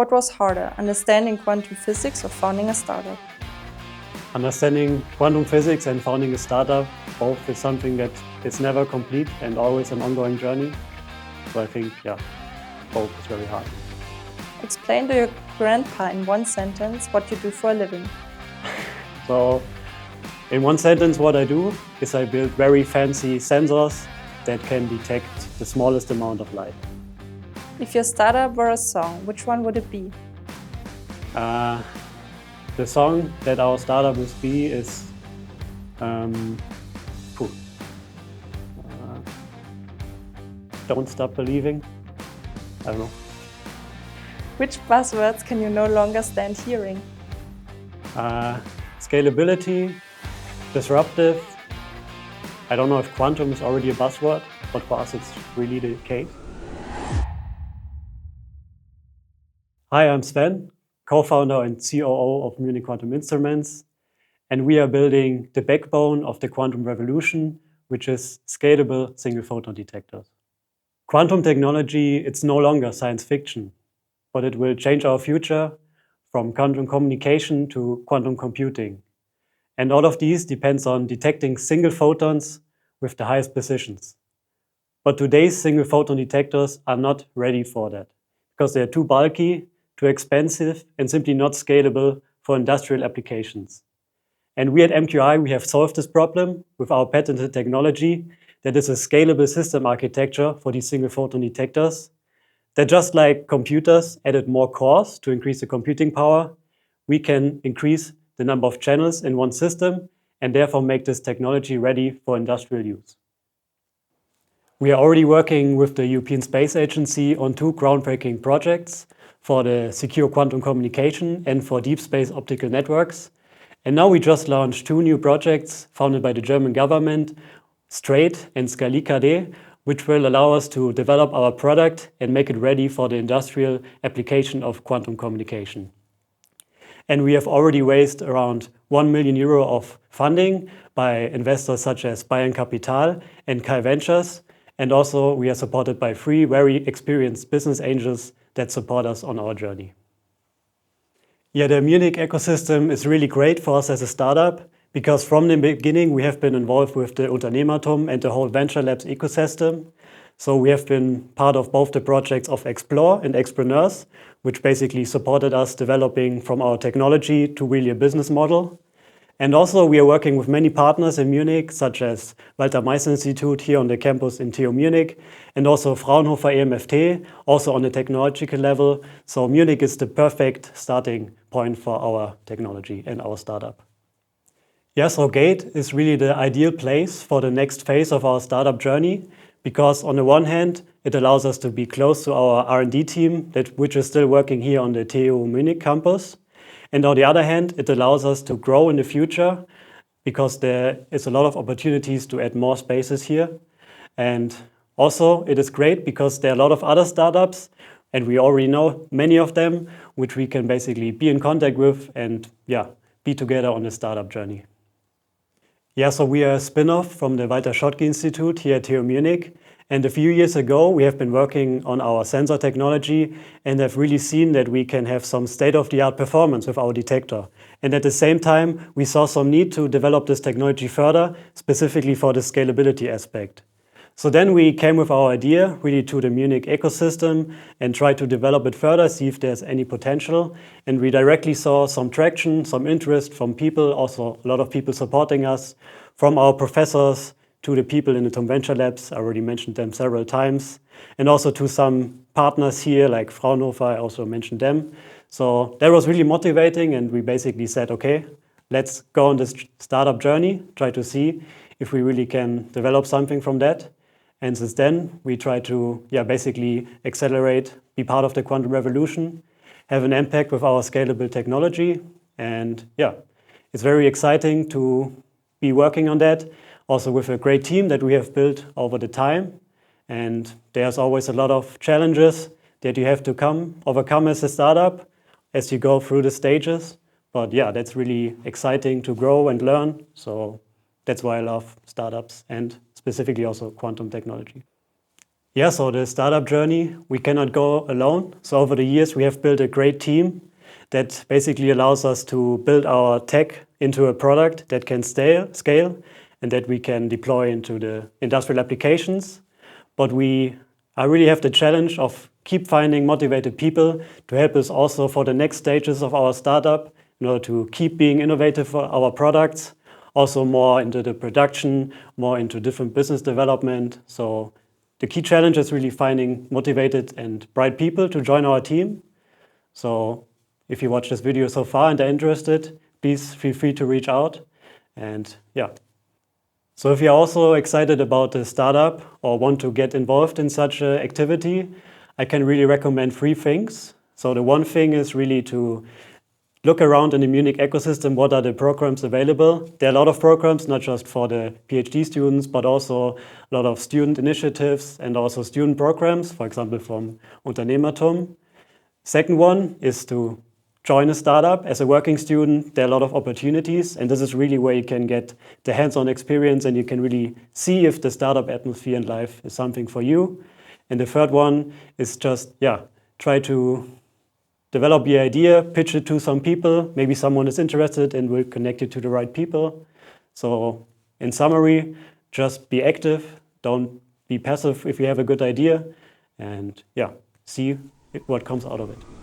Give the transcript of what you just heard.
What was harder, understanding quantum physics or founding a startup? Understanding quantum physics and founding a startup, both is something that is never complete and always an ongoing journey. So I think, both is very hard. Explain to your grandpa in one sentence what you do for a living. So, in one sentence, what I do is I build very fancy sensors that can detect the smallest amount of light. If your startup were a song, which one would it be? The song that our startup would be is Don't Stop Believing. I don't know. Which buzzwords can you no longer stand hearing? Scalability, disruptive. I don't know if quantum is already a buzzword, but for us it's really the case. Hi, I'm Sven, co-founder and COO of Munich Quantum Instruments, and we are building the backbone of the quantum revolution, which is scalable single photon detectors. Quantum technology, it's no longer science fiction, but it will change our future from quantum communication to quantum computing. And all of these depends on detecting single photons with the highest precisions. But today's single photon detectors are not ready for that because they are too bulky, too expensive, and simply not scalable for industrial applications. And we at MQI, we have solved this problem with our patented technology that is a scalable system architecture for these single photon detectors that, just like computers added more cores to increase the computing power, we can increase the number of channels in one system and therefore make this technology ready for industrial use. We are already working with the European Space Agency on 2 groundbreaking projects for the secure quantum communication and for deep space optical networks. And now we just launched 2 new projects funded by the German government, STRAIght and SCALIKD, which will allow us to develop our product and make it ready for the industrial application of quantum communication. And we have already raised around 1 million euro of funding by investors such as Bayern Capital and Kai Ventures. And also we are supported by 3 very experienced business angels that support us on our journey. Yeah, the Munich ecosystem is really great for us as a startup because from the beginning we have been involved with the Unternehmertum and the whole Venture Labs ecosystem. So we have been part of both the projects of Explore and Expreneurs, which basically supported us developing from our technology to really a business model. And also we are working with many partners in Munich, such as Walter Meiss Institute here on the campus in TU Munich, and also Fraunhofer EMFT, also on the technological level. So Munich is the perfect starting point for our technology and our startup. Yeah, so GATE is really the ideal place for the next phase of our startup journey, because on the one hand, it allows us to be close to our R&D team, which is still working here on the TU Munich campus. And on the other hand, it allows us to grow in the future because there is a lot of opportunities to add more spaces here. And also it is great because there are a lot of other startups, and we already know many of them, which we can basically be in contact with and be together on the startup journey. Yeah, so we are a spin-off from the Walter Schottky Institute here at TU Munich. And a few years ago, we have been working on our sensor technology and have really seen that we can have some state-of-the-art performance with our detector. And at the same time, we saw some need to develop this technology further, specifically for the scalability aspect. So then we came with our idea really to the Munich ecosystem and tried to develop it further, see if there's any potential. And we directly saw some traction, some interest from people, also a lot of people supporting us, from our professors to the people in the TUM Venture Labs. I already mentioned them several times. And also to some partners here like Fraunhofer, I also mentioned them. So that was really motivating, and we basically said, okay, let's go on this startup journey, try to see if we really can develop something from that. And since then, we try to basically accelerate, be part of the quantum revolution, have an impact with our scalable technology. And it's very exciting to be working on that, also with a great team that we have built over the time. And there's always a lot of challenges that you have to overcome as a startup as you go through the stages. But that's really exciting to grow and learn. So that's why I love startups and specifically also quantum technology. Yeah, so the startup journey, we cannot go alone. So over the years, we have built a great team that basically allows us to build our tech into a product that can scale and that we can deploy into the industrial applications. But I really have the challenge of keep finding motivated people to help us also for the next stages of our startup, in order to keep being innovative for our products, also more into the production, more into different business development. So the key challenge is really finding motivated and bright people to join our team. So if you watch this video so far and are interested, please feel free to reach out. And yeah. So if you're also excited about the startup or want to get involved in such an activity, I can really recommend 3 things. So the one thing is really to look around in the Munich ecosystem, what are the programs available. There are a lot of programs, not just for the PhD students, but also a lot of student initiatives and also student programs, for example, from Unternehmertum. Second one is to join a startup as a working student. There are a lot of opportunities, and this is really where you can get the hands-on experience and you can really see if the startup atmosphere and life is something for you. And the third one is just, try to develop your idea, pitch it to some people. Maybe someone is interested and will connect you to the right people. So in summary, just be active. Don't be passive if you have a good idea. And see what comes out of it.